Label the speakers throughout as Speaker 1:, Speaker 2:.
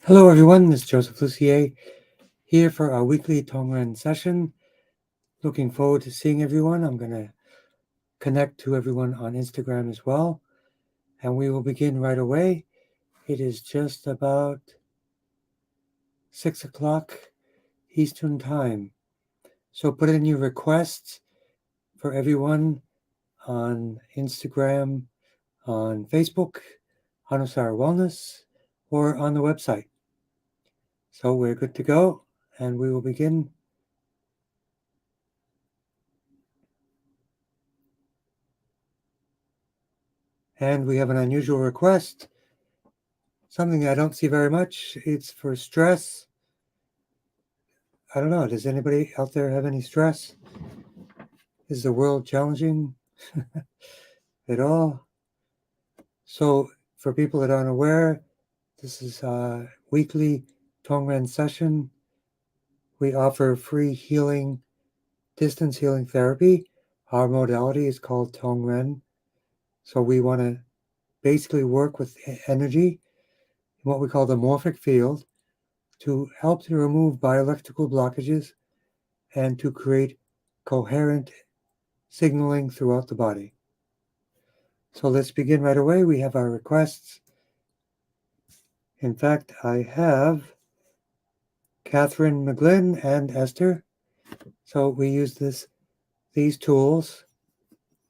Speaker 1: Hello everyone, this is Joseph Lucier here for our weekly Tongren session. Looking forward to seeing everyone. I'm going to connect to everyone on Instagram as well. And we will begin right away. It is just about 6 o'clock Eastern Time. So put in your requests for everyone on Instagram, on Facebook, on Osara Wellness, or on the website. So we're good to go, and we will begin. And we have an unusual request, something I don't see very much. It's for stress. I don't know. Does anybody out there have any stress? Is the world challenging at all? So, for people that aren't aware, this is a weekly Tongren session. We offer free healing, distance healing therapy. Our modality is called Tongren. So, we want to basically work with energy, what we call the morphic field, to help to remove bioelectrical blockages and to create coherent signaling throughout the body. So let's begin right away. We have our requests. In fact, I have Catherine McGlynn and Esther. So we use these tools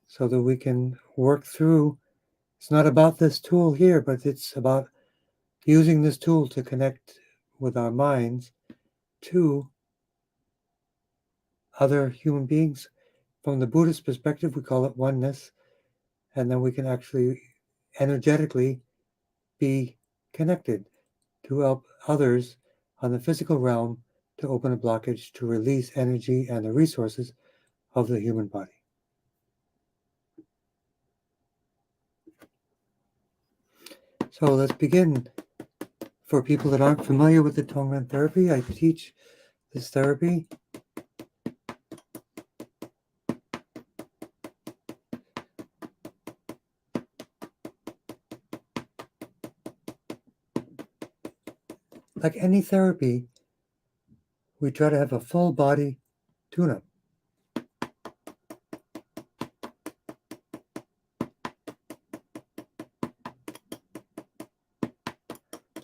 Speaker 1: so that we can work through. It's not about this tool here, but it's about using this tool to connect with our minds to other human beings. From the Buddhist perspective, we call it oneness. And then we can actually energetically be connected to help others on the physical realm to open a blockage to release energy and the resources of the human body. So let's begin. For people that aren't familiar with the Tongren therapy, I teach this therapy. Like any therapy, we try to have a full body tune-up.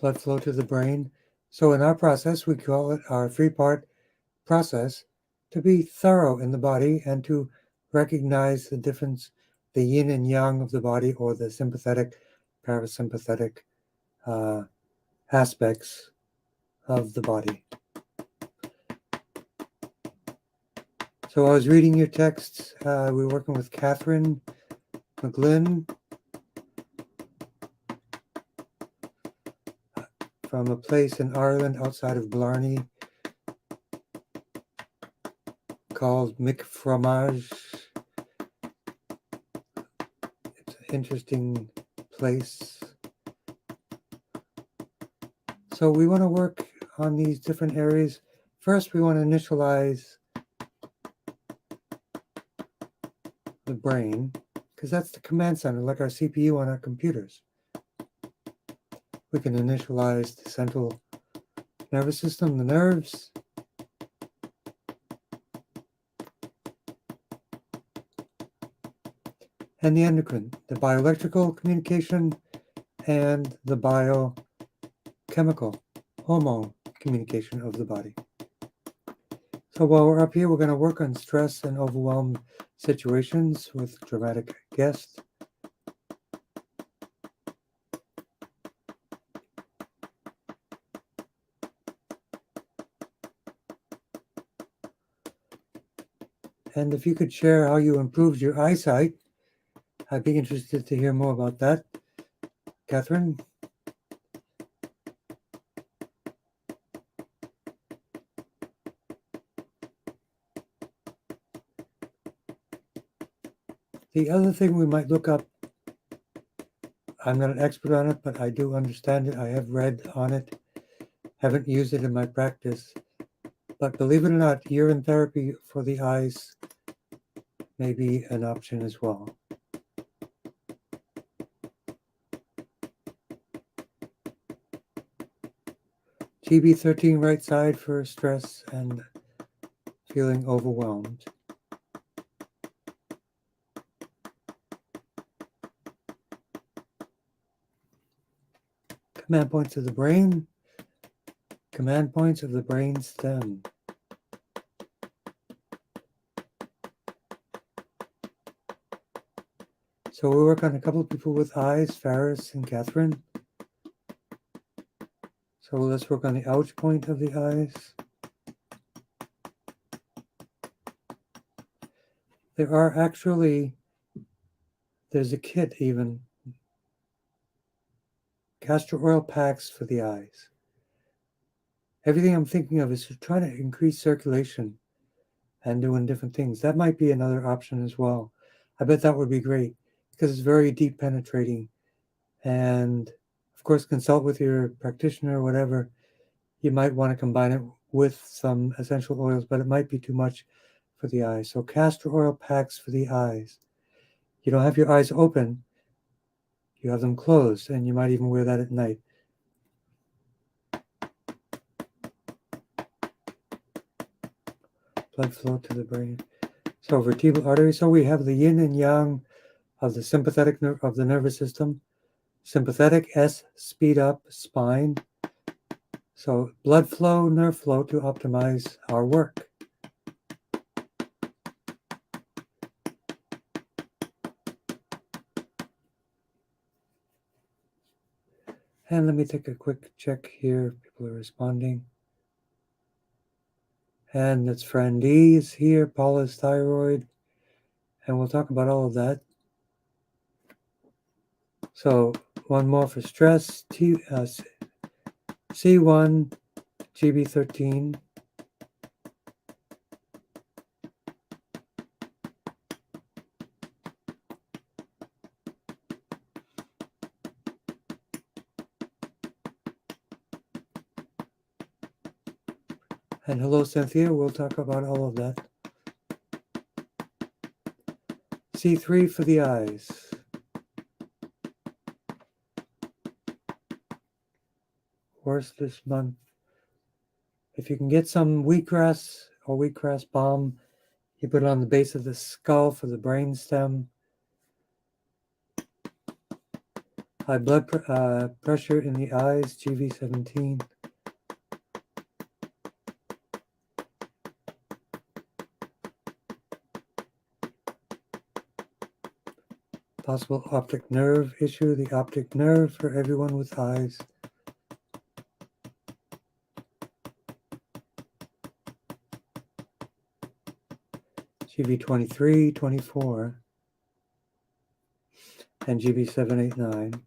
Speaker 1: Blood flow to the brain. So in our process, we call it our three-part process to be thorough in the body and to recognize the difference, the yin and yang of the body, or the sympathetic, parasympathetic aspects of the body. So I was reading your texts. We were working with Catherine McGlynn from a place in Ireland outside of Blarney called Mick Fromage. It's an interesting place. So we want to work on these different areas. First, we want to initialize the brain, because that's the command center, like our CPU on our computers. We can initialize the central nervous system, the nerves, and the endocrine, the bioelectrical communication, and the biochemical hormone communication of the body. So while we're up here, we're going to work on stress and overwhelmed situations with dramatic guests. And if you could share how you improved your eyesight, I'd be interested to hear more about that. Catherine? The other thing we might look up, I'm not an expert on it, but I do understand it. I have read on it, haven't used it in my practice. But believe it or not, urine therapy for the eyes may be an option as well. GB13 right side for stress and feeling overwhelmed. Command points of the brain. Command points of the brain stem. So we work on a couple of people with eyes, Faris and Catherine. So let's work on the ouch point of the eyes. There are actually, there's a kit even, castor oil packs for the eyes. Everything I'm thinking of is trying to increase circulation and doing different things. That might be another option as well. I bet that would be great because it's very deep penetrating. And of course, consult with your practitioner or whatever. You might want to combine it with some essential oils, but it might be too much for the eyes. So castor oil packs for the eyes. You don't have your eyes open. You have them closed, and you might even wear that at night. Blood flow to the brain. So vertebral artery. So we have the yin and yang of the sympathetic of the nervous system. Sympathetic S, speed up spine. So blood flow, nerve flow to optimize our work. And let me take a quick check here. People are responding. And it's friend E's here, Paula's thyroid. And we'll talk about all of that. So one more for stress, C1, GB13. And hello, Cynthia. We'll talk about all of that. C3 for the eyes. Worst this month. If you can get some wheatgrass or wheatgrass balm, you put it on the base of the skull for the brain stem. High blood pressure in the eyes, GV17. Possible optic nerve issue, the optic nerve for everyone with eyes. GB23, 24, and GB789.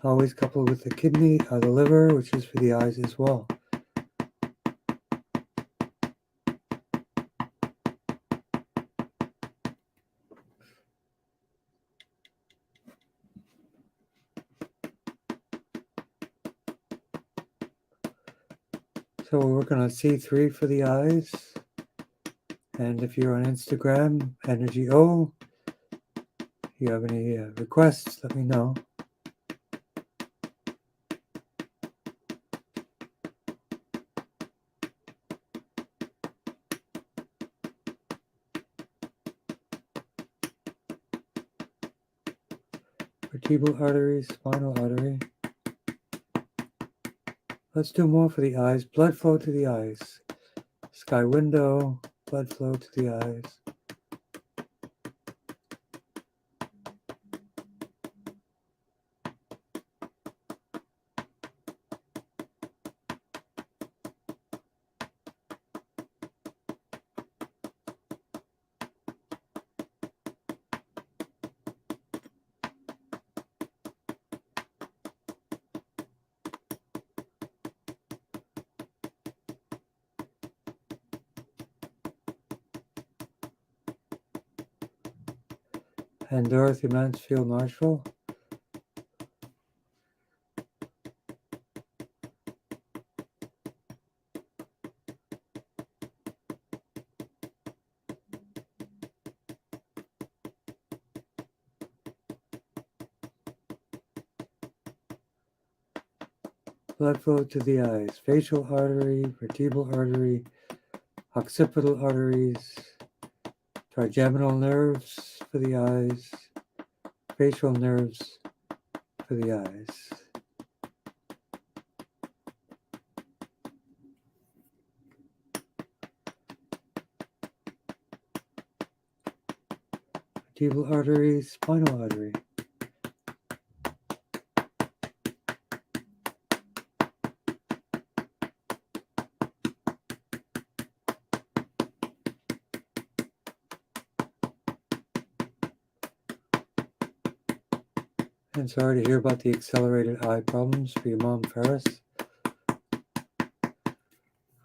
Speaker 1: Always coupled with the kidney, the liver, which is for the eyes as well. So we're working on C3 for the eyes. And if you're on Instagram, Energy O, if you have any requests, let me know. Vertebral artery, spinal artery. Let's do more for the eyes. Blood flow to the eyes. Sky window, blood flow to the eyes. And Dorothy Mansfield Marshall. blood flow to the eyes, facial artery, vertebral artery, occipital arteries, trigeminal nerves for the eyes, facial nerves for the eyes. Vertebral artery, spinal artery. And sorry to hear about the accelerated eye problems for your mom, Ferris.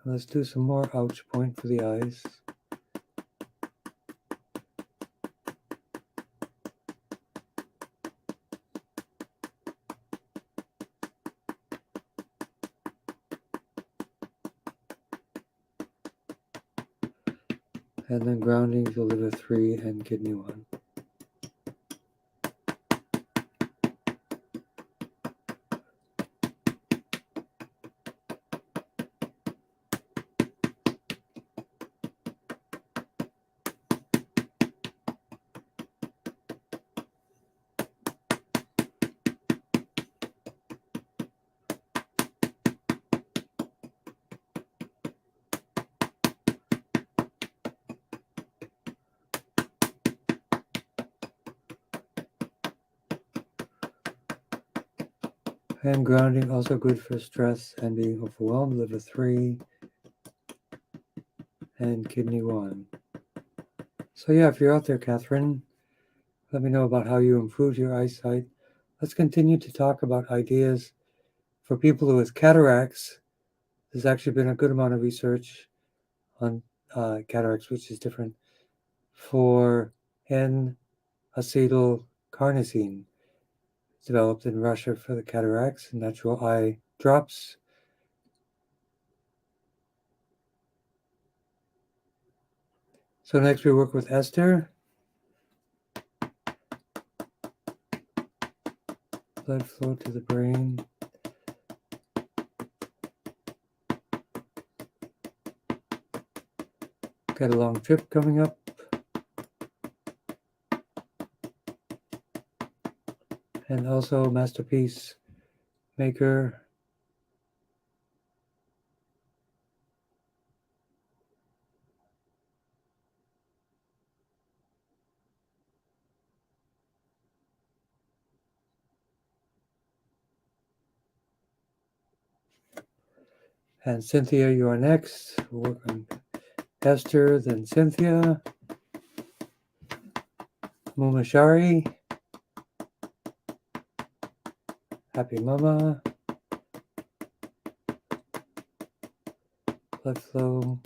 Speaker 1: Let's do some more ouch point for the eyes. And then grounding to liver 3 and kidney 1. And grounding, also good for stress and being overwhelmed, liver 3 and kidney 1. So yeah, if you're out there, Catherine, let me know about how you improved your eyesight. Let's continue to talk about ideas for people with cataracts. There's actually been a good amount of research on cataracts, which is different, for N-acetylcarnosine. It's developed in Russia for the cataracts, natural eye drops. So next we work with Esther. Blood flow to the brain. Got a long trip coming up. And also masterpiece maker. And Cynthia, you are next. We'll work on Esther, then Cynthia. Mumashari. Happy Mama. Blood flow.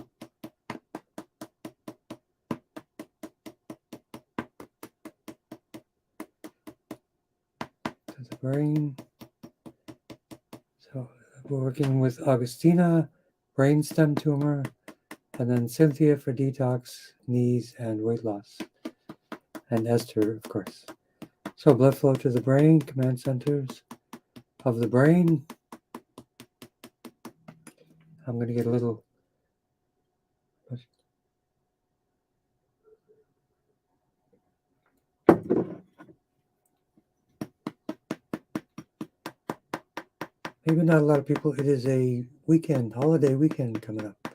Speaker 1: To the brain. So we're working with Augustina, brainstem tumor, and then Cynthia for detox, knees, and weight loss. And Esther, of course. So blood flow to the brain, command centers of the brain. I'm going to get a little. Maybe not a lot of people. It is a weekend, holiday weekend coming up,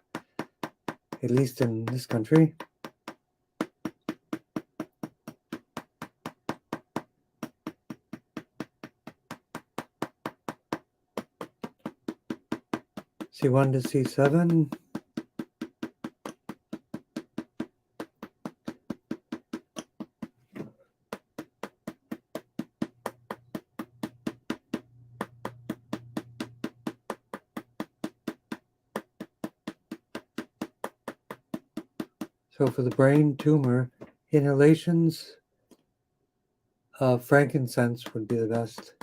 Speaker 1: at least in this country. C1 to C7. So for the brain tumor, inhalations of frankincense would be the best.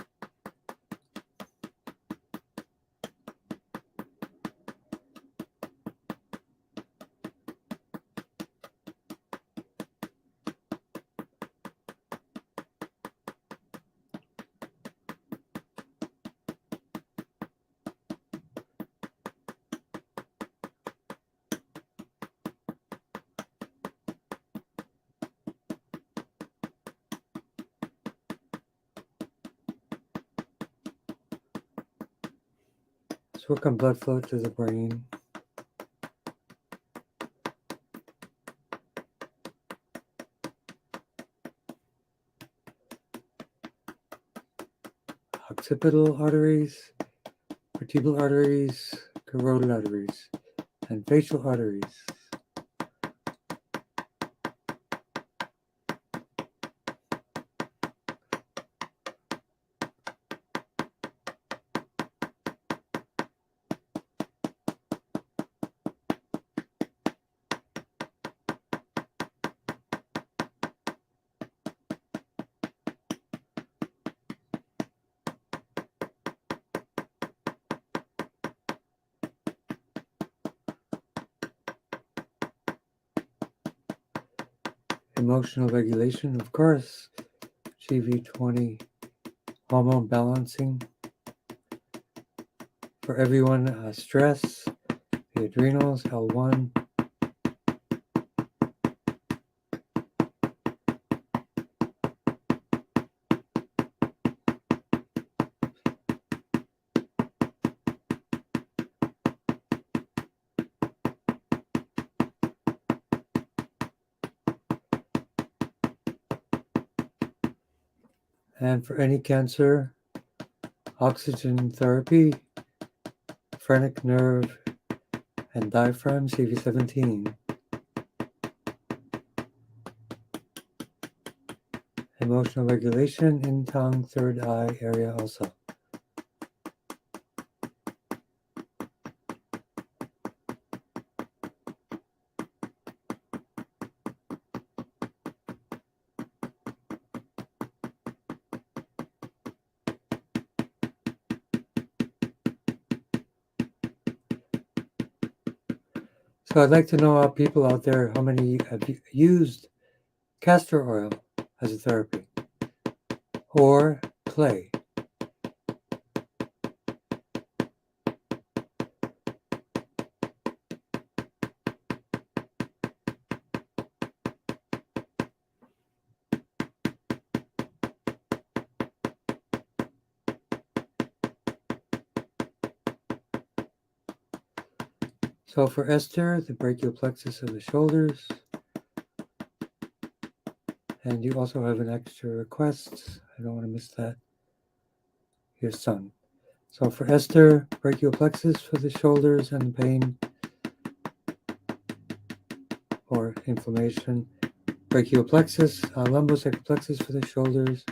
Speaker 1: Let's work on blood flow to the brain. Occipital arteries, vertebral arteries, carotid arteries, and facial arteries. Emotional regulation, of course, GV20, hormone balancing. For everyone, stress, the adrenals, L1. And for any cancer, oxygen therapy, phrenic nerve, and diaphragm, CV17. Emotional regulation in tongue, third eye area also. So I'd like to know, people out there, how many have used castor oil as a therapy or clay? So for Esther, the brachial plexus of the shoulders. And you also have an extra request. I don't want to miss that. Your son. So for Esther, brachial plexus for the shoulders and pain or inflammation. Brachial plexus, lumbosacral plexus for the shoulders,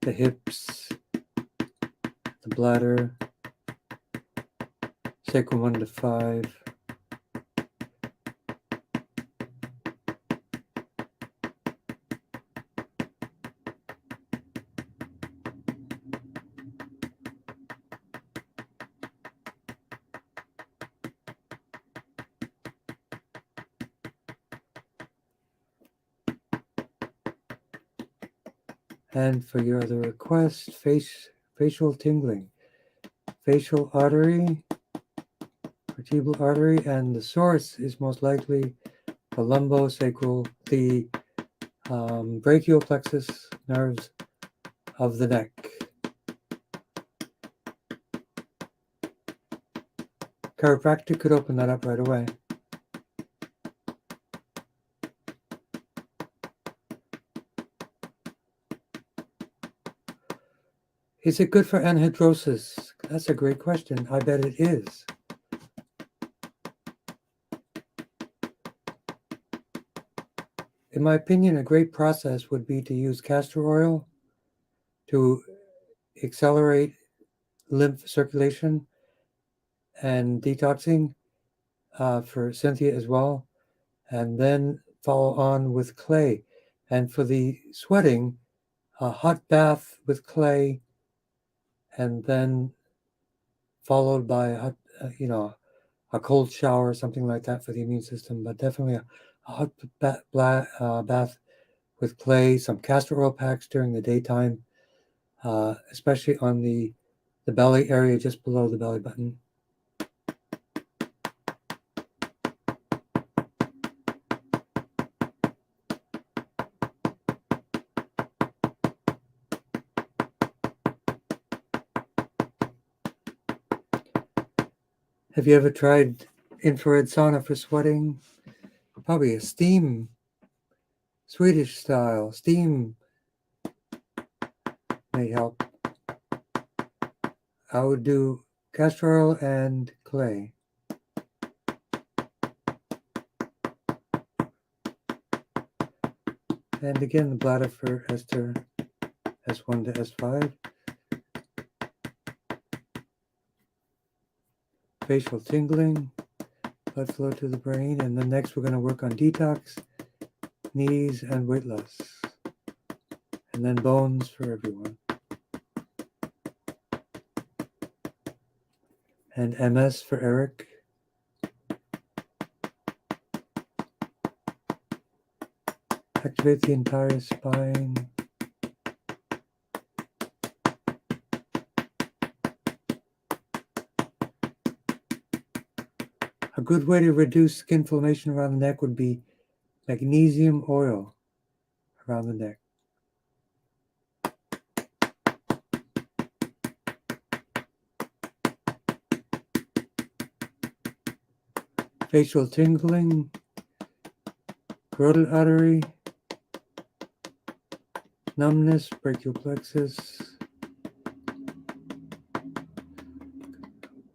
Speaker 1: the hips, the bladder, sacrum 1 to 5. And for your other request, facial tingling, facial artery, vertebral artery, and the source is most likely the lumbosacral, the brachial plexus nerves of the neck. Chiropractic could open that up right away. Is it good for anhidrosis? That's a great question. I bet it is. In my opinion, a great process would be to use castor oil to accelerate lymph circulation and detoxing for Cynthia as well, and then follow on with clay. And for the sweating, a hot bath with clay, and then followed by a cold shower, something like that for the immune system. But definitely a hot bath with clay, some castor oil packs during the daytime, especially on the belly area just below the belly button. Have you ever tried infrared sauna for sweating? Probably a steam, Swedish style steam may help. I would do castor oil and clay. And again, the bladder for Esther, S1 to S5. Facial tingling, blood flow to the brain. And then next we're going to work on detox, knees, and weight loss. And then bones for everyone. And MS for Eric. Activate the entire spine. A good way to reduce skin inflammation around the neck would be magnesium oil around the neck. Facial tingling, carotid artery, numbness, brachial plexus.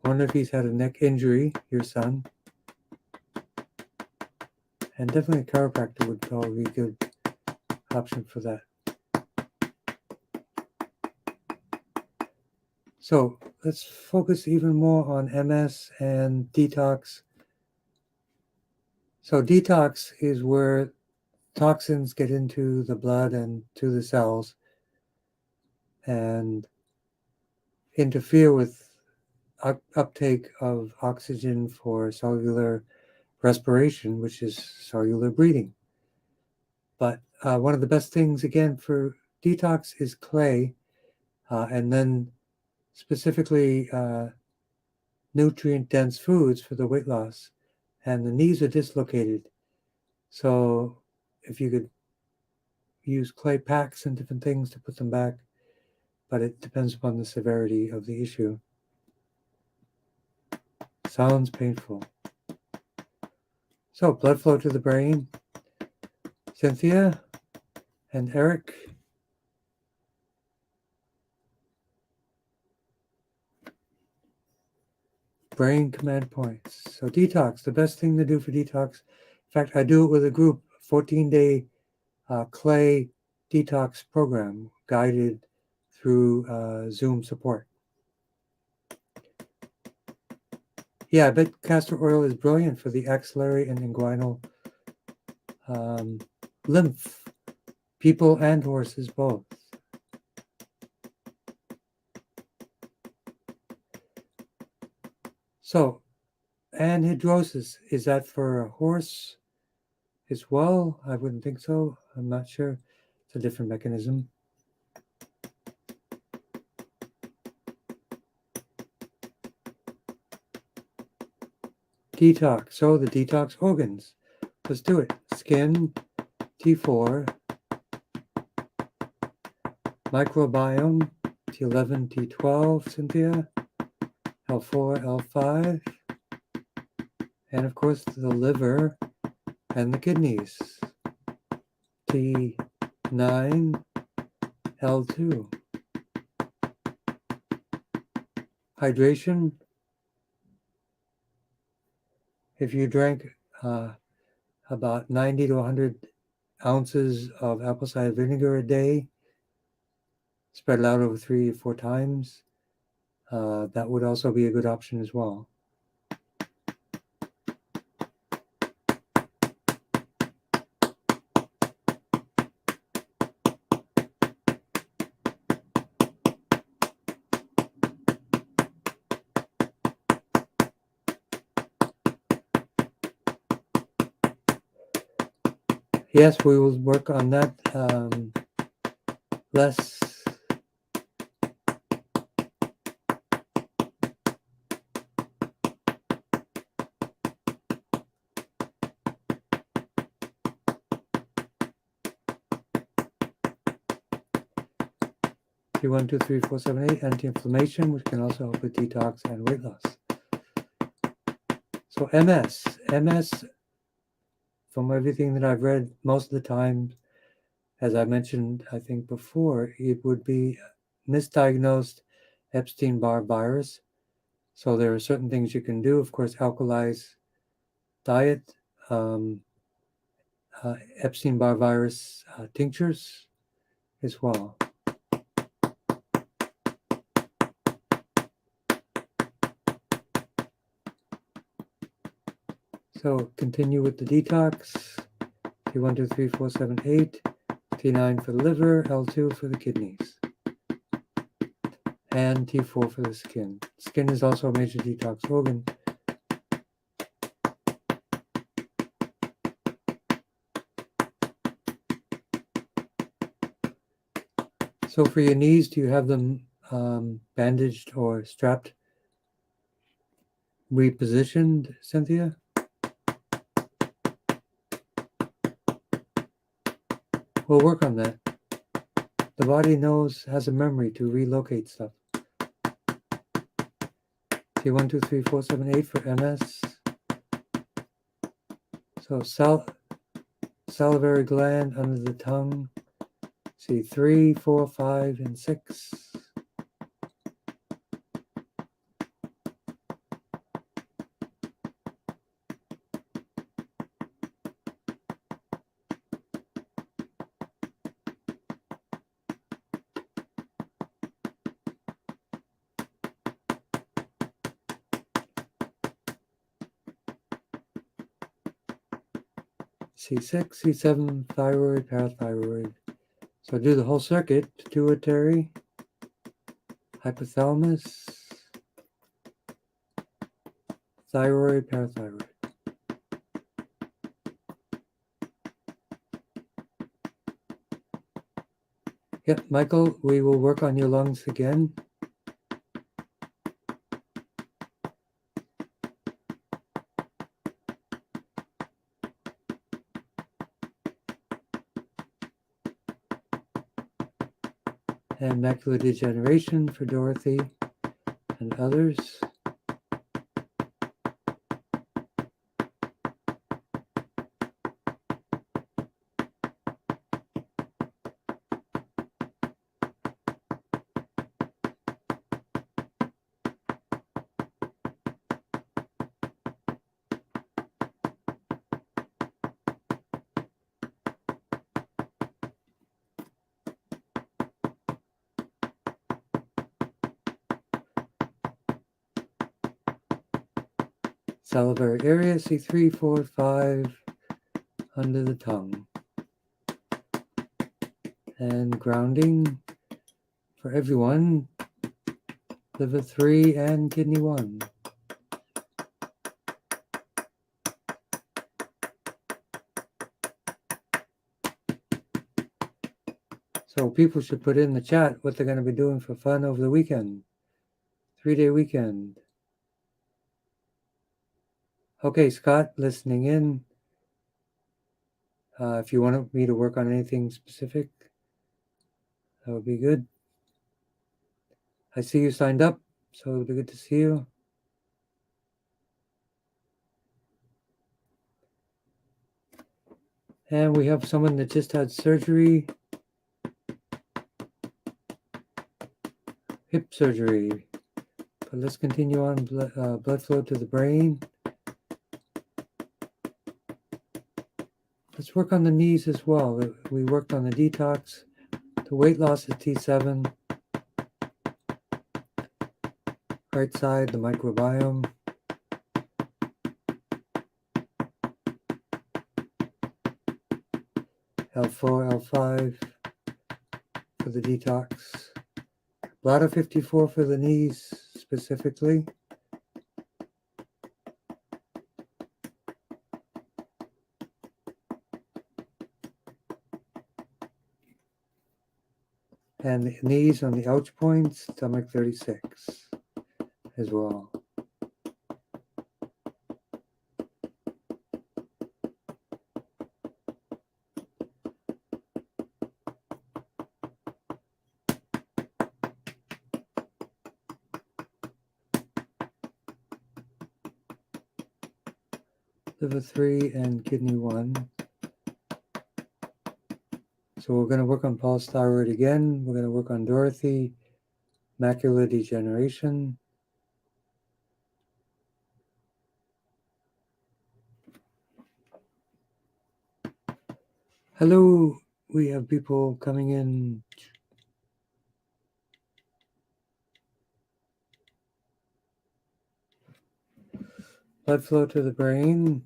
Speaker 1: Wonder if he's had a neck injury, your son. And definitely a chiropractor would probably be a good option for that. So let's focus even more on MS and detox. So detox is where toxins get into the blood and to the cells and interfere with uptake of oxygen for cellular respiration, which is cellular breathing. But one of the best things, again, for detox is clay, and then specifically nutrient-dense foods for the weight loss. And the knees are dislocated. So if you could use clay packs and different things to put them back, but it depends upon the severity of the issue. Sounds painful. So blood flow to the brain. Cynthia and Eric. Brain command points. So detox, the best thing to do for detox. In fact, I do it with a group, 14-day clay detox program, guided through Zoom support. Yeah, I bet castor oil is brilliant for the axillary and inguinal lymph, people and horses both. So, anhidrosis, is that for a horse as well? I wouldn't think so. I'm not sure. It's a different mechanism. Detox. So the detox organs. Let's do it. Skin, T4. Microbiome, T11, T12, Cynthia. L4, L5. And of course the liver and the kidneys. T9, L2. Hydration. If you drank about 90 to 100 ounces of apple cider vinegar a day, spread it out over 3 or 4 times, that would also be a good option as well. Yes, we will work on that less. T1, 2, 3, 4, 7, 8, anti-inflammation, which can also help with detox and weight loss. So MS, from everything that I've read, most of the time, as I mentioned, I think before, it would be misdiagnosed Epstein-Barr virus. So there are certain things you can do. Of course, alkalize diet, Epstein-Barr virus tinctures as well. So continue with the detox. T1, 2, 3, 4, 7, 8. T9 for the liver, L2 for the kidneys, and T4 for the skin. Skin is also a major detox organ. So for your knees, do you have them bandaged or strapped, repositioned, Cynthia? We'll work on that. The body has a memory to relocate stuff. T1, 2, 3, 4, 7, 8 for MS. So salivary gland under the tongue. See 3, 4, 5, and 6. C6, C7, thyroid, parathyroid. So do the whole circuit, pituitary, hypothalamus, thyroid, parathyroid. Yep, Michael, we will work on your lungs again. And macular degeneration for Dorothy and others. Salivary area, C3, 4, 5, under the tongue. And grounding for everyone, liver 3 and kidney 1. So people should put in the chat what they're going to be doing for fun over the weekend. 3-day weekend. Okay, Scott, listening in. If you want me to work on anything specific, that would be good. I see you signed up, so it'll be good to see you. And we have someone that just had surgery, hip surgery. But let's continue on blood flow to the brain. Let's work on the knees as well. We worked on the detox. The weight loss is T7. Right side, the microbiome. L4, L5 for the detox. Bladder 54 for the knees specifically. And the knees on the ouch points, stomach 36 as well. liver 3, and kidney 1. So we're going to work on Paul's thyroid again. We're going to work on Dorothy, macular degeneration. Hello, we have people coming in. Blood flow to the brain.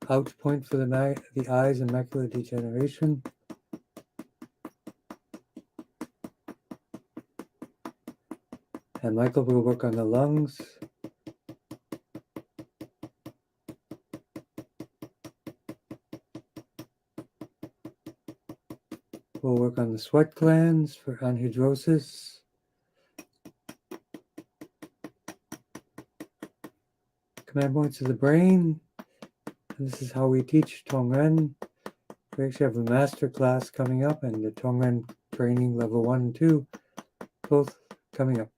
Speaker 1: Ouch point for the eyes and macular degeneration. And Michael will work on the lungs. We'll work on the sweat glands for anhidrosis. Command points of the brain. And this is how we teach Tongren. We actually have a Masterclass coming up and the Tongren training level 1 and 2, both coming up.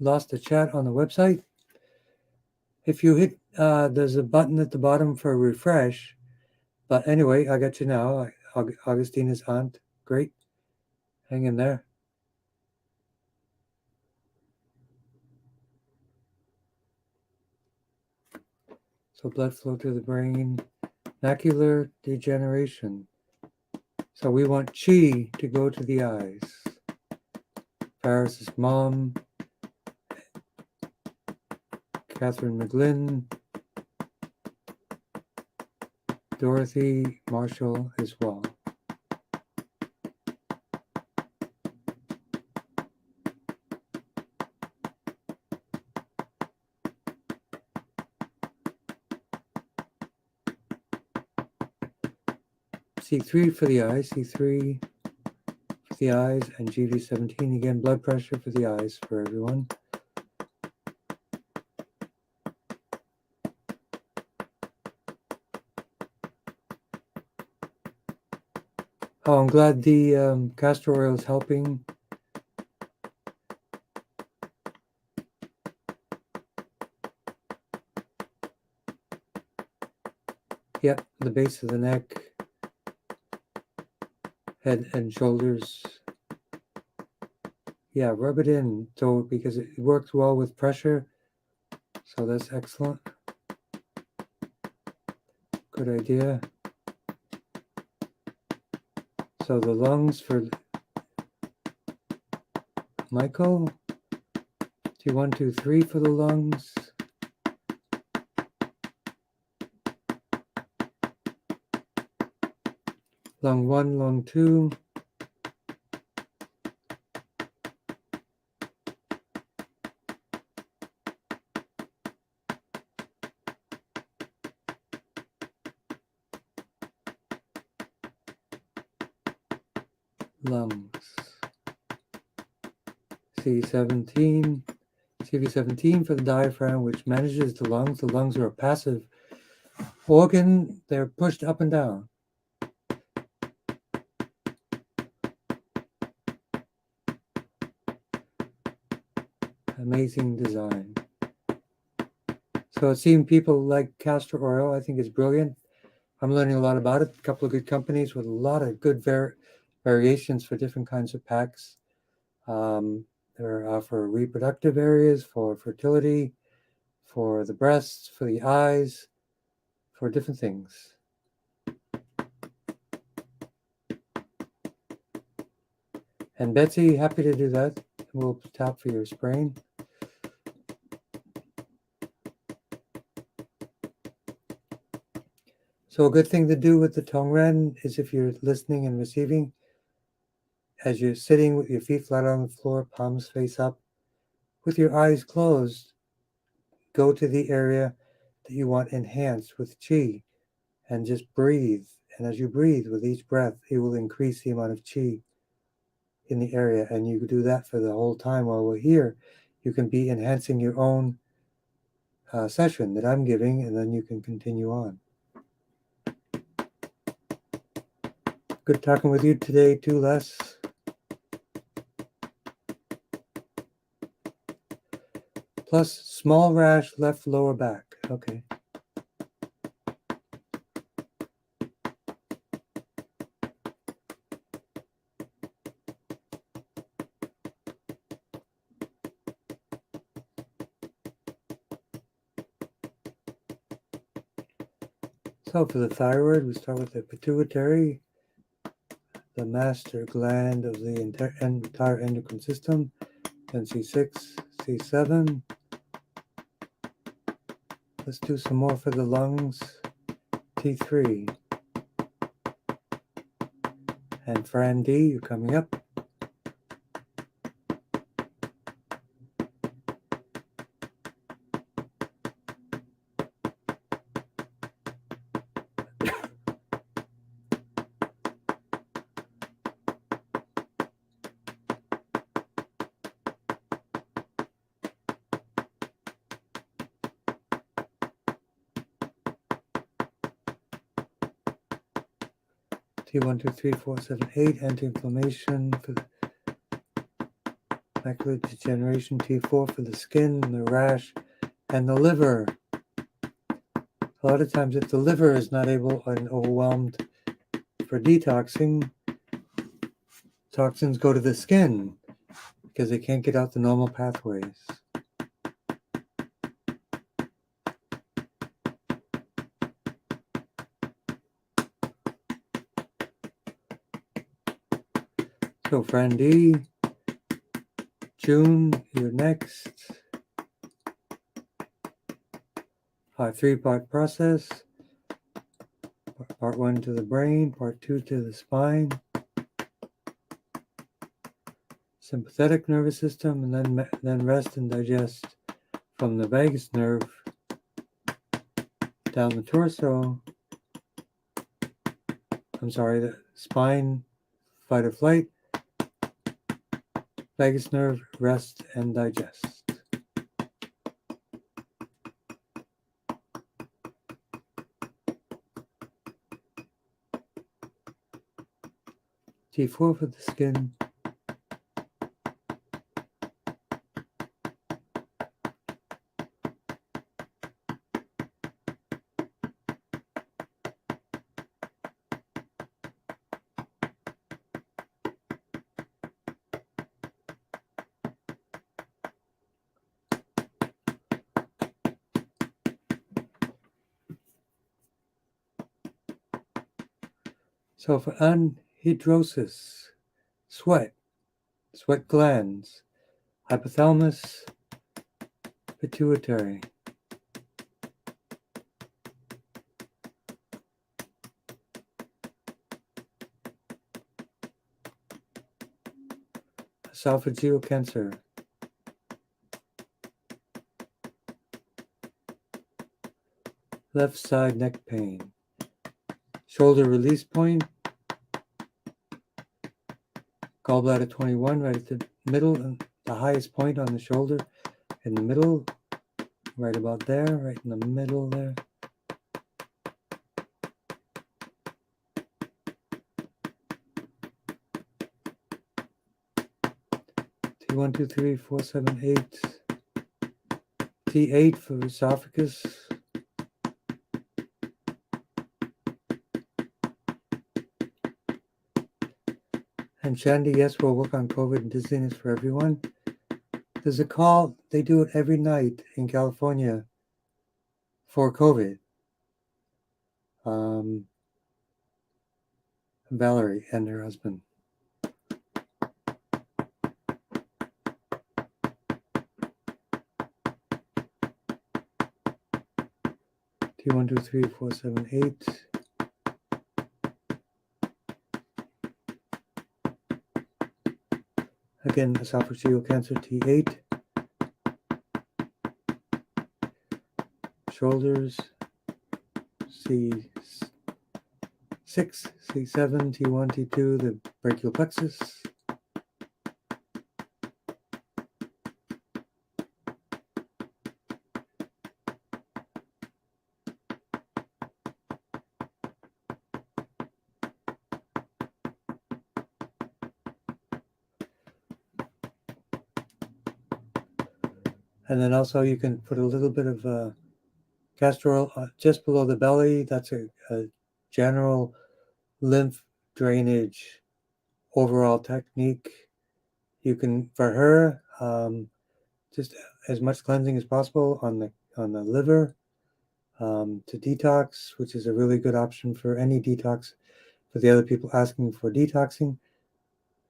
Speaker 1: Lost the chat on the website. If you hit, there's a button at the bottom for refresh. But anyway, I got you now. Augustina's aunt. Great. Hang in there. So blood flow to the brain. Macular degeneration. So we want chi to go to the eyes. Paris' mom. Catherine McGlynn. Dorothy Marshall as well. C3 for the eyes, C3 for the eyes, and GV17 again, blood pressure for the eyes for everyone. Oh, I'm glad the castor oil is helping. Yep, the base of the neck, head and shoulders. Yeah, rub it in so because it works well with pressure. So that's excellent. Good idea. So the lungs for Michael. T1, 2, 3 for the lungs. Lung 1, lung 2. Lungs. C17. CV17 for the diaphragm, which manages the lungs. The lungs are a passive organ. They're pushed up and down. Amazing design. So it seems people like castor oil. I think it's brilliant. I'm learning a lot about it. A couple of good companies with a lot of good variations for different kinds of packs. They're for reproductive areas, for fertility, for the breasts, for the eyes, for different things. And Betsy, happy to do that. We'll tap for your sprain. So a good thing to do with the Tongren is if you're listening and receiving, as you're sitting with your feet flat on the floor, palms face up, with your eyes closed, go to the area that you want enhanced with chi and just breathe. And as you breathe with each breath, it will increase the amount of chi in the area. And you do that for the whole time while we're here. You can be enhancing your own session that I'm giving, and then you can continue on. Good talking with you today, too, Les. Plus, small rash, left lower back. Okay. So for the thyroid, we start with the pituitary, the master gland of the entire endocrine system, then C6, C7. Let's do some more for the lungs, T3. And Fran D, you're coming up. T1, 2, 3, 4, 7, 8, anti-inflammation for the macular degeneration, T4 for the skin, and the rash, and the liver. A lot of times if the liver is not able and overwhelmed for detoxing, toxins go to the skin because they can't get out the normal pathways. So Fran D, June, you're next. Three-part process. Part 1 to the brain, part 2 to the spine, sympathetic nervous system, and then rest and digest from the vagus nerve down the torso. The spine, fight or flight, vagus nerve, rest and digest. T4 for the skin. So for anhidrosis, sweat glands, hypothalamus, pituitary. Esophageal cancer. Left side neck pain. Shoulder release point. Gallbladder 21 right at the middle, and the highest point on the shoulder. In the middle, right about there, right in the middle there. T1, 2, 3, 4, 7, 8. T8 for esophagus. And Shandy, yes, we'll work on COVID and dizziness for everyone. There's a call, they do it every night in California for COVID. Valerie and her husband. T1, 2, 3, 4, 7, 8. Again, esophageal cancer, T8. Shoulders, C6, C7, T1, T2, the brachial plexus. And then also you can put a little bit of castor oil just below the belly. That's a general lymph drainage overall technique. You can, for her, just as much cleansing as possible on the liver to detox, which is a really good option for any detox. For the other people asking for detoxing,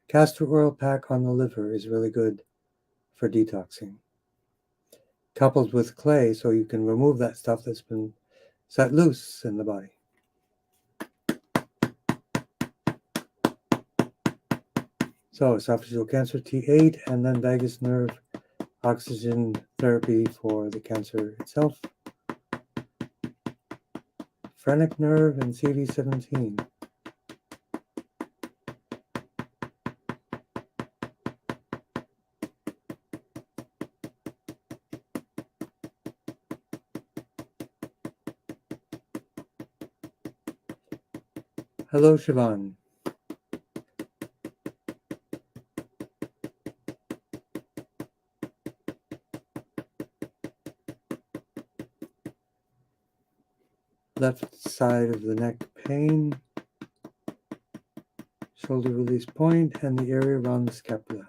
Speaker 1: castor oil pack on the liver is really good for detoxing. Coupled with clay, so you can remove that stuff that's been set loose in the body. So esophageal cancer T8, and then vagus nerve oxygen therapy for the cancer itself. Phrenic nerve and CV17. Hello, Siobhan. Left side of the neck pain, shoulder release point, and the area around the scapula.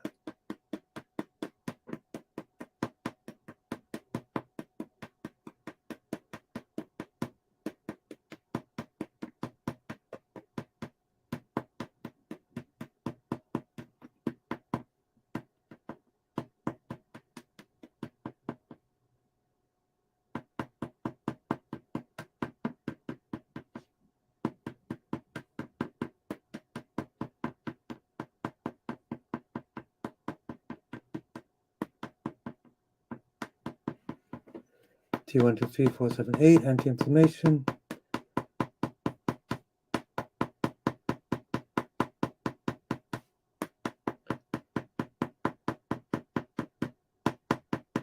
Speaker 1: T1, 2, 3, 4, 7, 8, anti-inflammation.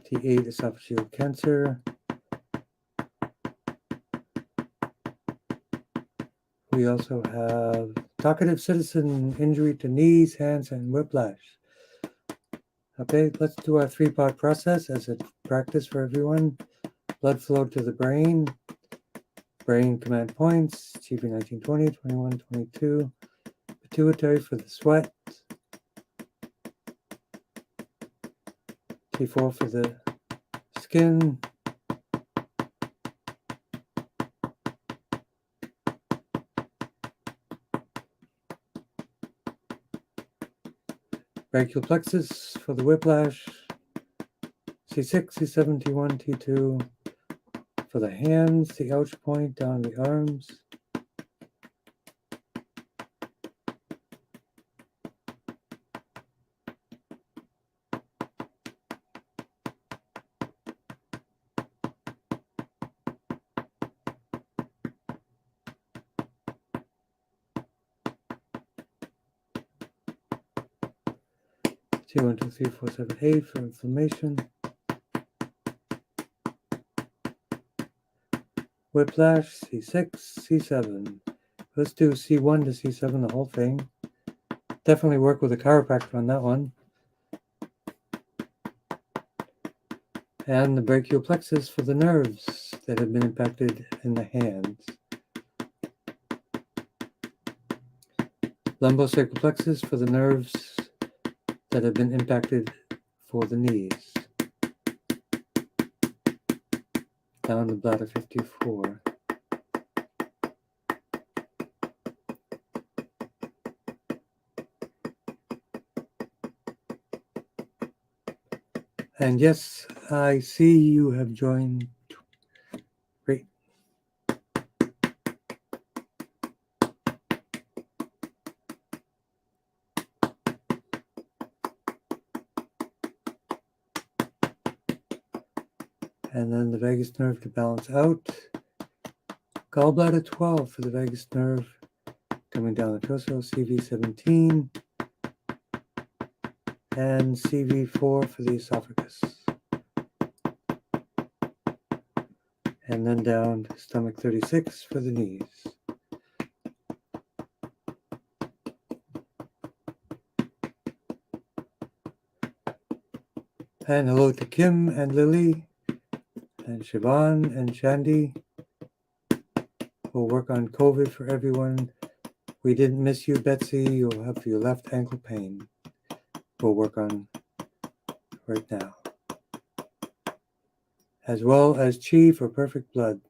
Speaker 1: T8, esophageal cancer. We also have talkative citizen, injury to knees, hands, and whiplash. Okay, let's do our 3-part process as a practice for everyone. Blood flow to the brain, brain command points, TV 1920, 21, 22, pituitary for the sweat, T4 for the skin, brachial plexus for the whiplash, C6, C7, T1, T2 for the hands, the ouch point down the arms, T1, 2, 3, 4, 7, 8 for inflammation, whiplash, C6, C7. Let's do C1 to C7, the whole thing. Definitely work with a chiropractor on that one. And the brachial plexus for the nerves that have been impacted in the hands. Lumbosacral plexus for the nerves that have been impacted for the knees. Down to bladder 54. And yes, I see you have joined. Great. And then the vagus nerve to balance out. Gallbladder 12 for the vagus nerve coming down the torso, CV17. And CV4 for the esophagus. And then down to stomach 36 for the knees. And hello to Kim and Lily and Siobhan and Shandy. We'll work on COVID for everyone. We didn't miss you, Betsy. You'll have your left ankle pain. We'll work on right now. As well as Chi for perfect blood.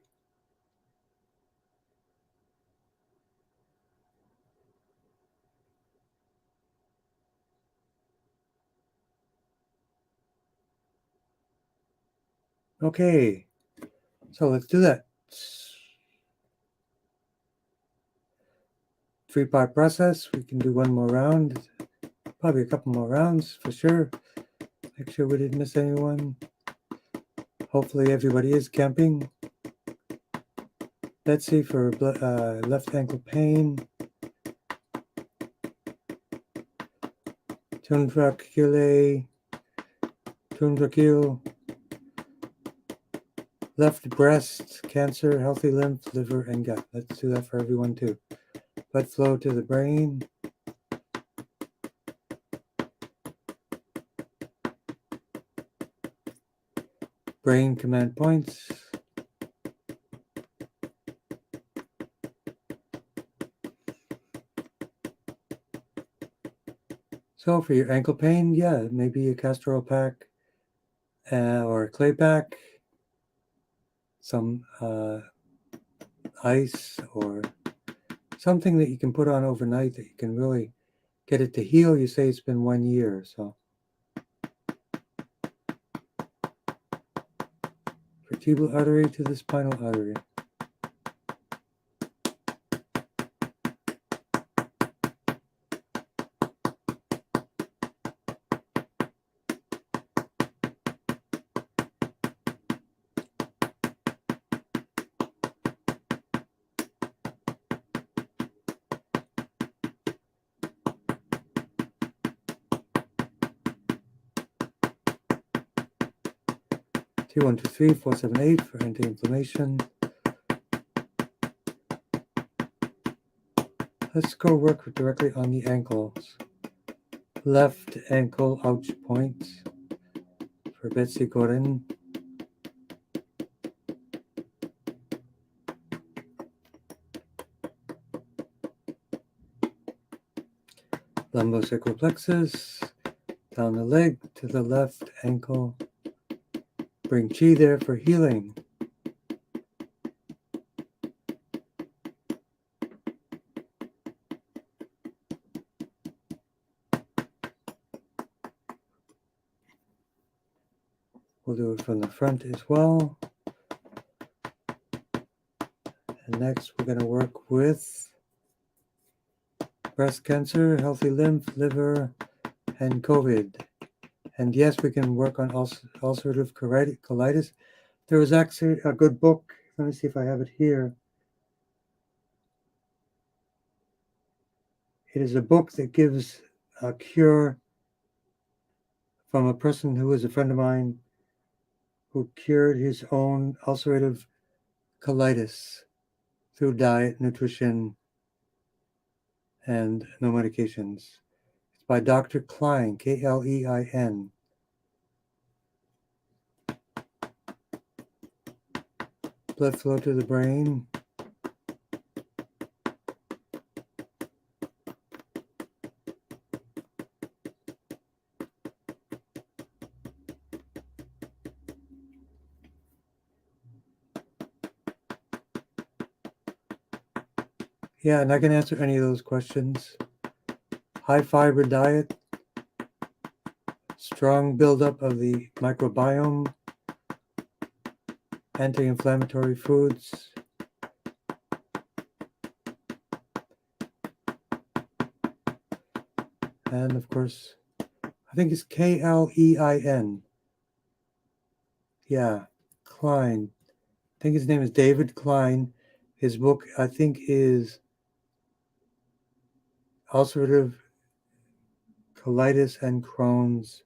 Speaker 1: Okay, so let's do that. 3-part process. We can do one more round. Probably a couple more rounds for sure. Make sure we didn't miss anyone. Hopefully everybody is camping. Betsy for left ankle pain. Tundrakil. Left breast, cancer, healthy lymph, liver, and gut. Let's do that for everyone too. Blood flow to the brain. Brain command points. So for your ankle pain, yeah, maybe a castor oil pack or a clay pack, some ice or something that you can put on overnight that you can really get it to heal. You say it's been 1 year, so. Vertebral artery to the spinal artery. T123, 478 for anti-inflammation. Let's go work directly on the ankles. Left ankle ouch point for Betsy Gorin. Lumbosacral plexus, down the leg to the left ankle. Bring chi there for healing. We'll do it from the front as well. And next we're going to work with breast cancer, healthy lymph, liver, and COVID. And yes, we can work on ulcerative colitis. There was actually a good book. Let me see if I have it here. It is a book that gives a cure from a person who is a friend of mine who cured his own ulcerative colitis through diet, nutrition, and no medications. It's by Dr. Klein, Klein. Blood flow to the brain. Yeah, and I can answer any of those questions. High fiber diet, strong buildup of the microbiome, anti-inflammatory foods, and of course, I think it's Klein. Yeah, Klein. I think his name is David Klein. His book, I think, is Ulcerative Colitis and Crohn's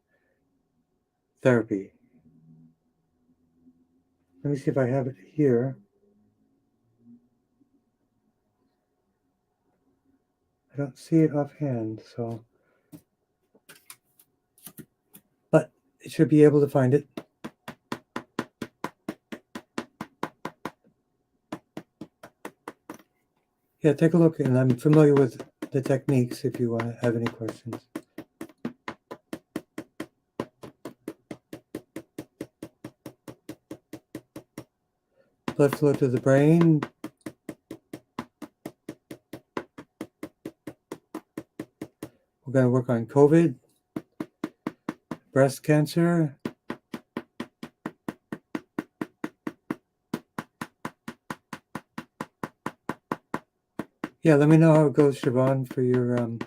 Speaker 1: Therapy. Let me see if I have it here. I don't see it offhand, so. But it should be able to find it. Yeah, take a look, and I'm familiar with the techniques if you want to have any questions. Blood flow to the brain. We're going to work on COVID, breast cancer, yeah, let me know how it goes, Siobhan, for your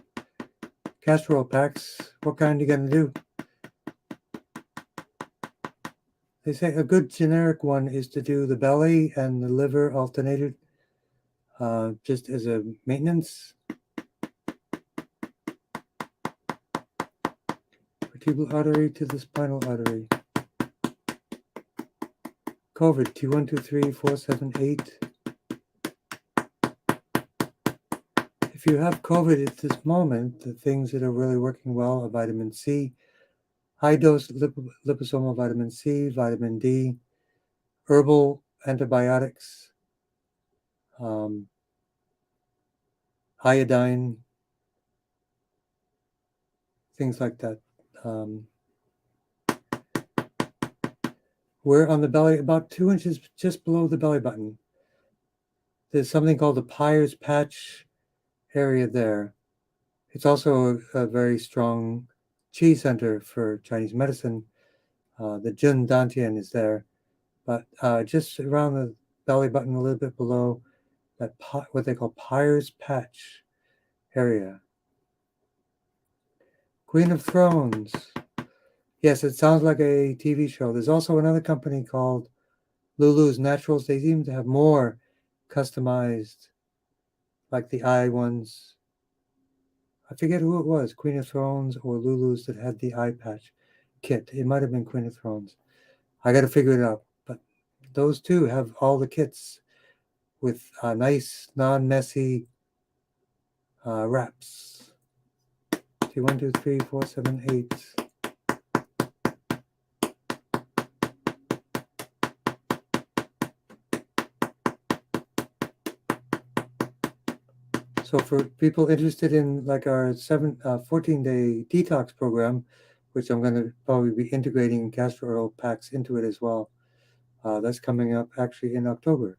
Speaker 1: castor oil packs. What kind are you going to do? They say a good generic one is to do the belly and the liver alternated, just as a maintenance. Vertebral artery to the spinal artery. COVID, T123478. If you have COVID at this moment, the things that are really working well are vitamin C, high dose liposomal vitamin C, vitamin D, herbal antibiotics, iodine, things like that. We're on the belly, about 2 inches just below the belly button. There's something called the Peyer's patch area there. It's also a very strong chi center for Chinese medicine. The Jun Dantian is there, but just around the belly button, a little bit below that, what they call Peyer's patch area. Queen of Thrones. Yes, it sounds like a TV show. There's also another company called Lulu's Naturals. They seem to have more customized, like the eye ones. I forget who it was, Queen of Thrones or Lulu's, that had the eye patch kit. It might have been Queen of Thrones. I got to figure it out. But those two have all the kits with nice, non-messy wraps. 2, 1, 2, 3, 4, 7, 8. So for people interested in like our 14-day detox program, which I'm going to probably be integrating castor oil packs into it as well, that's coming up actually in October.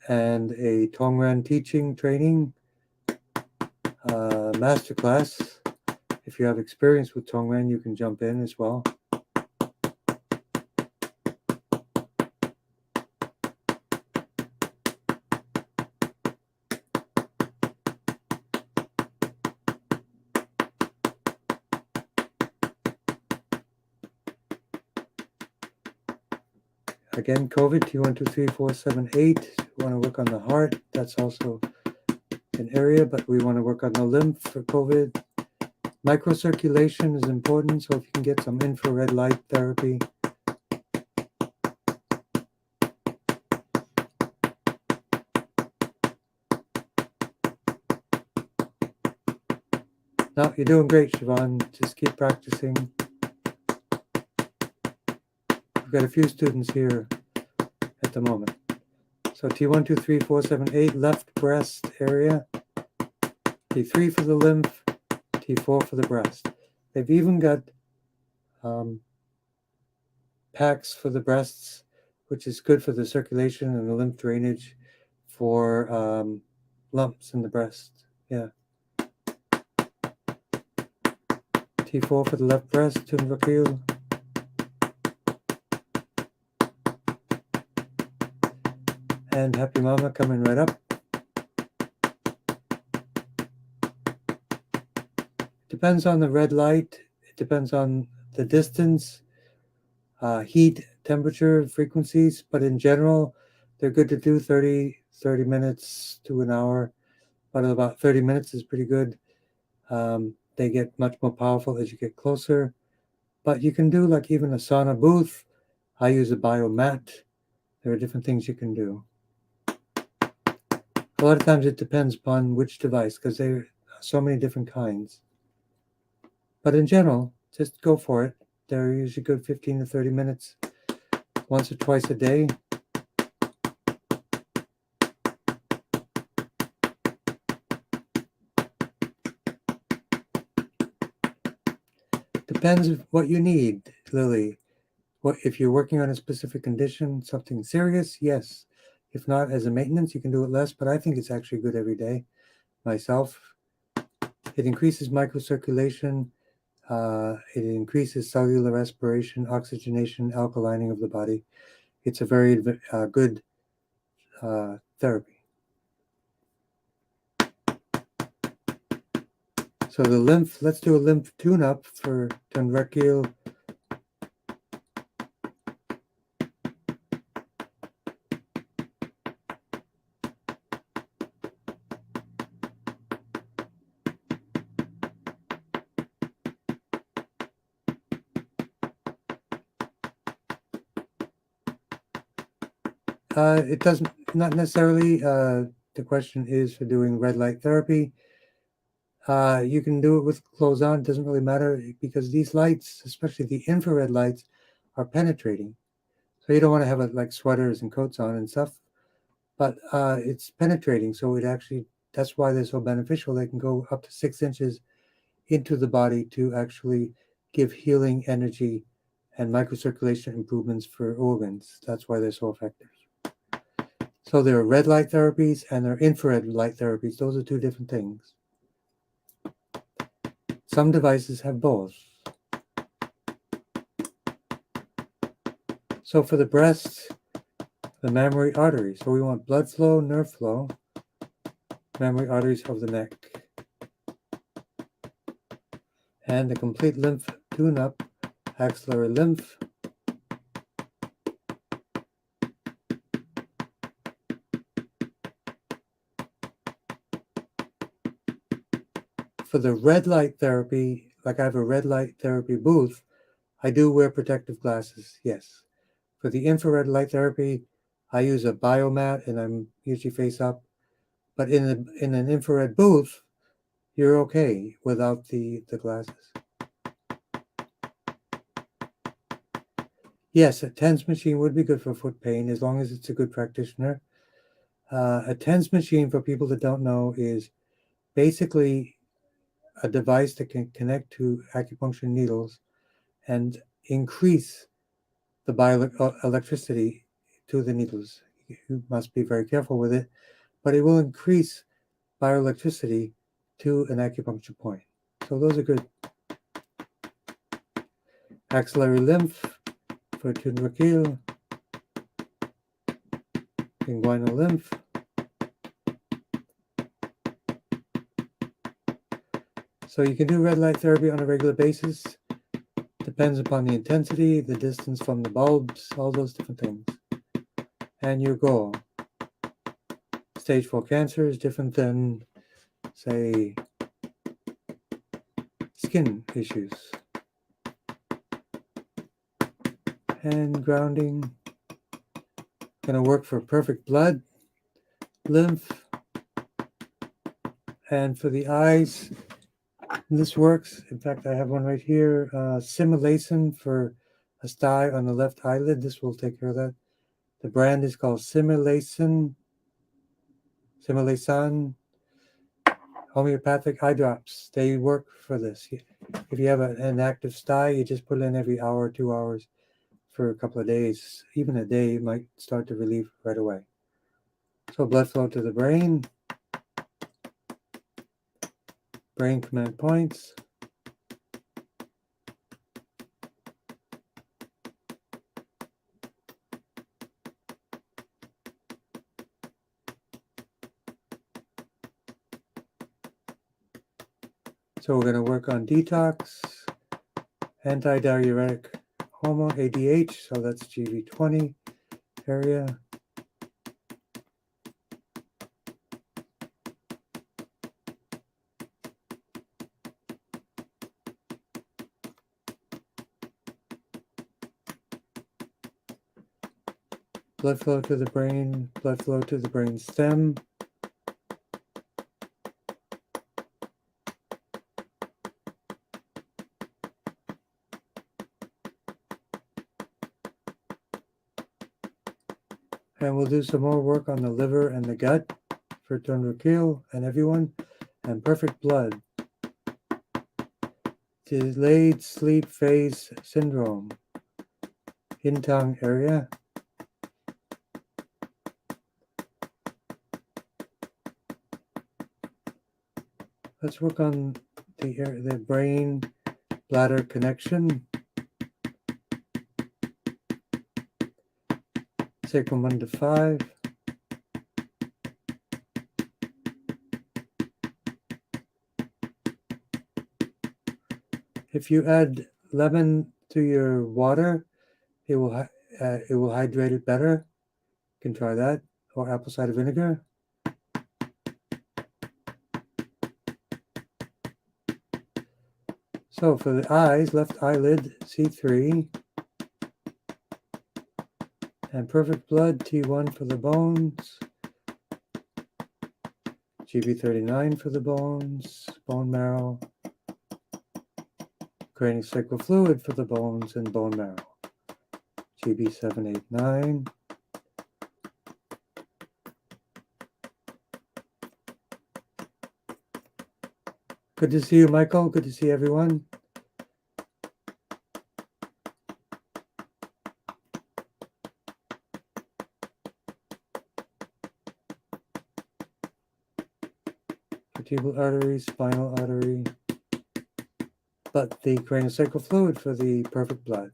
Speaker 1: And a Tongren teaching training masterclass. If you have experience with Tongren, you can jump in as well. Again, COVID, T123478. We want to work on the heart. That's also an area, but we want to work on the lymph for COVID. Microcirculation is important, so if you can get some infrared light therapy. No, you're doing great, Siobhan. Just keep practicing. We've got a few students here at the moment. So T123478, left breast area. T3 for the lymph, T4 for the breast. They've even got packs for the breasts, which is good for the circulation and the lymph drainage for lumps in the breast. Yeah. T4 for the left breast, Tunvakil. And Happy Mama coming right up. Depends on the red light. It depends on the distance, heat, temperature, frequencies. But in general, they're good to do 30 minutes to an hour. But about 30 minutes is pretty good. They get much more powerful as you get closer. But you can do like even a sauna booth. I use a biomat. There are different things you can do. A lot of times it depends upon which device, because there are so many different kinds. But in general, just go for it. They're usually good 15 to 30 minutes, once or twice a day. Depends what you need, Lily. What if you're working on a specific condition, something serious? Yes. If not, as a maintenance, you can do it less, but I think it's actually good every day myself. It increases microcirculation. It increases cellular respiration, oxygenation, alkalining of the body. It's a very good therapy. So the lymph, let's do a lymph tune-up for Tongren. It doesn't, not necessarily. The question is for doing red light therapy. You can do it with clothes on. It doesn't really matter because these lights, especially the infrared lights, are penetrating. So you don't want to have like sweaters and coats on and stuff, but it's penetrating. So it actually, that's why they're so beneficial. They can go up to 6 inches into the body to actually give healing energy and microcirculation improvements for organs. That's why they're so effective. So there are red light therapies and there are infrared light therapies. Those are two different things. Some devices have both. So for the breast, the mammary arteries. So we want blood flow, nerve flow, mammary arteries of the neck. And the complete lymph tune-up, axillary lymph. For the red light therapy, like I have a red light therapy booth, I do wear protective glasses, yes. For the infrared light therapy, I use a biomat and I'm usually face up. But in an infrared booth, you're okay without the glasses. Yes, a TENS machine would be good for foot pain as long as it's a good practitioner. A TENS machine, for people that don't know, is basically a device that can connect to acupuncture needles and increase the bioelectricity to the needles. You must be very careful with it, but it will increase bioelectricity to an acupuncture point. So those are good. Axillary lymph for Tongren, inguinal lymph. So you can do red light therapy on a regular basis. Depends upon the intensity, the distance from the bulbs, all those different things. And your goal. Stage 4 cancer is different than, say, skin issues. And grounding. Going to work for perfect blood, lymph, and for the eyes. This works. In fact, I have one right here. Simulation for a sty on the left eyelid. This will take care of that. The brand is called Simulation homeopathic eye drops. They work for this. If you have an active sty, you just put it in every hour, 2 hours for a couple of days. Even a day, it might start to relieve right away. So blood flow to the brain command points. So we're going to work on detox, anti-diuretic hormone, ADH, so that's GV20 area. Blood flow to the brain, blood flow to the brain stem. And we'll do some more work on the liver and the gut for Tongren and everyone. And perfect blood. Delayed sleep phase syndrome. Tong area. Let's work on the brain bladder connection. Sacrum 1 to 5. If you add lemon to your water, it will hydrate it better. You can try that, or apple cider vinegar. So for the eyes, left eyelid C3, and perfect blood T1 for the bones, GB39 for the bones, bone marrow, craniosacral fluid for the bones and bone marrow, GB789. Good to see you, Michael. Good to see everyone. Vertebral artery, spinal artery, but the craniosacral fluid for the perfect blood.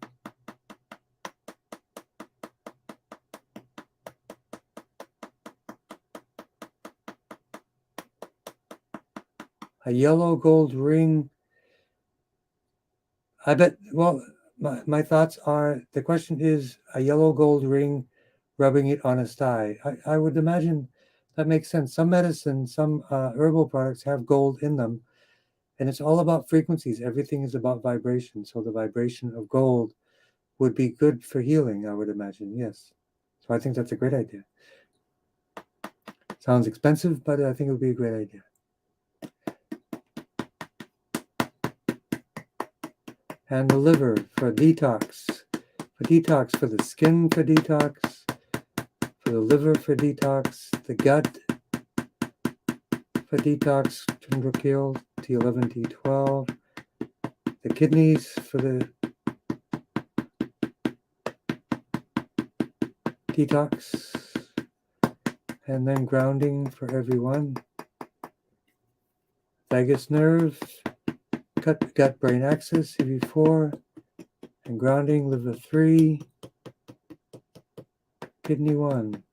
Speaker 1: A yellow gold ring. I bet, well, my thoughts are, the question is a yellow gold ring rubbing it on his thigh. I would imagine that makes sense. Some medicine, some herbal products have gold in them, and it's all about frequencies. Everything is about vibration. So the vibration of gold would be good for healing, I would imagine, yes. So I think that's a great idea. Sounds expensive, but I think it would be a great idea. And the liver for detox. For detox, for the skin for detox, for the liver for detox, the gut for detox, Tongren T11, T12, the kidneys for the detox, and then grounding for everyone. Vagus nerve, gut brain axis, CV4, and grounding, liver 3, kidney 1.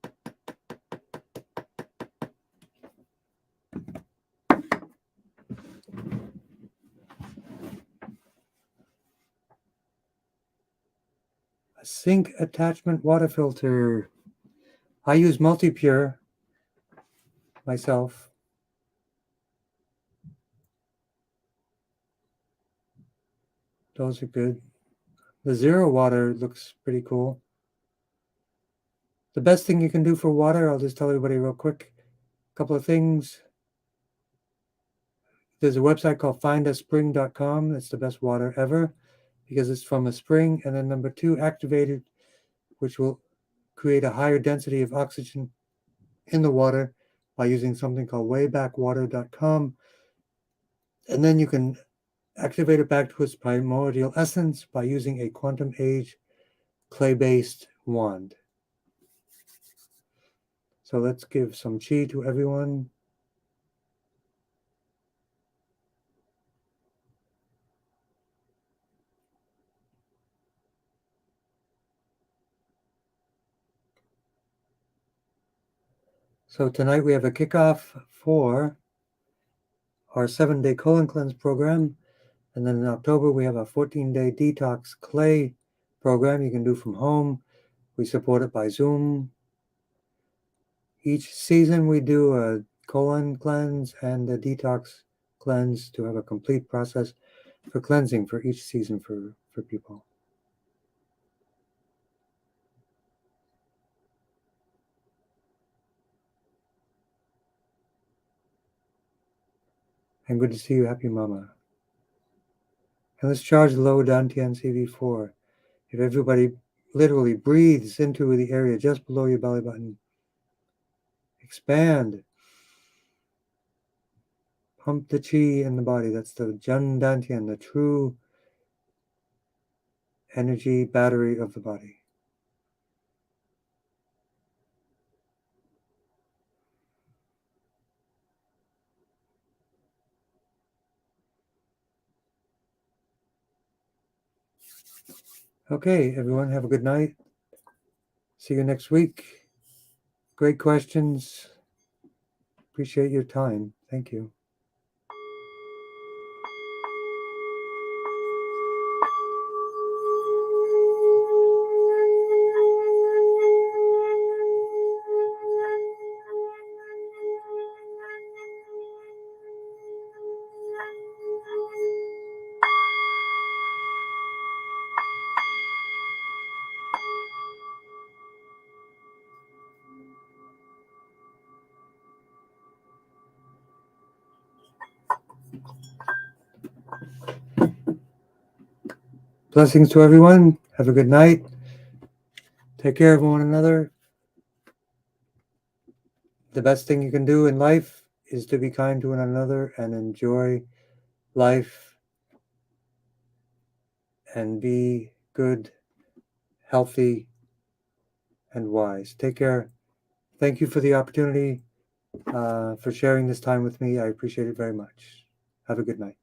Speaker 1: A sink attachment water filter. I use multi-pure myself. Those are good. The zero water looks pretty cool. The best thing you can do for water, I'll just tell everybody real quick, a couple of things. There's a website called findaspring.com. It's the best water ever because it's from a spring. And then number 2, activated, which will create a higher density of oxygen in the water by using something called waybackwater.com. And then you can activate it back to its primordial essence by using a quantum age clay-based wand. So let's give some chi to everyone. So tonight we have a kickoff for our 7-day colon cleanse program. And then in October, we have a 14-day detox clay program you can do from home. We support it by Zoom. Each season, we do a colon cleanse and a detox cleanse to have a complete process for cleansing for each season for people. And good to see you, Happy Mama. And let's charge the low Dantian CV4. If everybody literally breathes into the area just below your belly button. Expand. Pump the chi in the body. That's the Jan Dantian, the true energy battery of the body. Okay, everyone, have a good night. See you next week. Great questions. Appreciate your time. Thank you. Blessings to everyone. Have a good night. Take care of one another. The best thing you can do in life is to be kind to one another and enjoy life and be good, healthy, and wise. Take care. Thank you for the opportunity, for sharing this time with me. I appreciate it very much. Have a good night.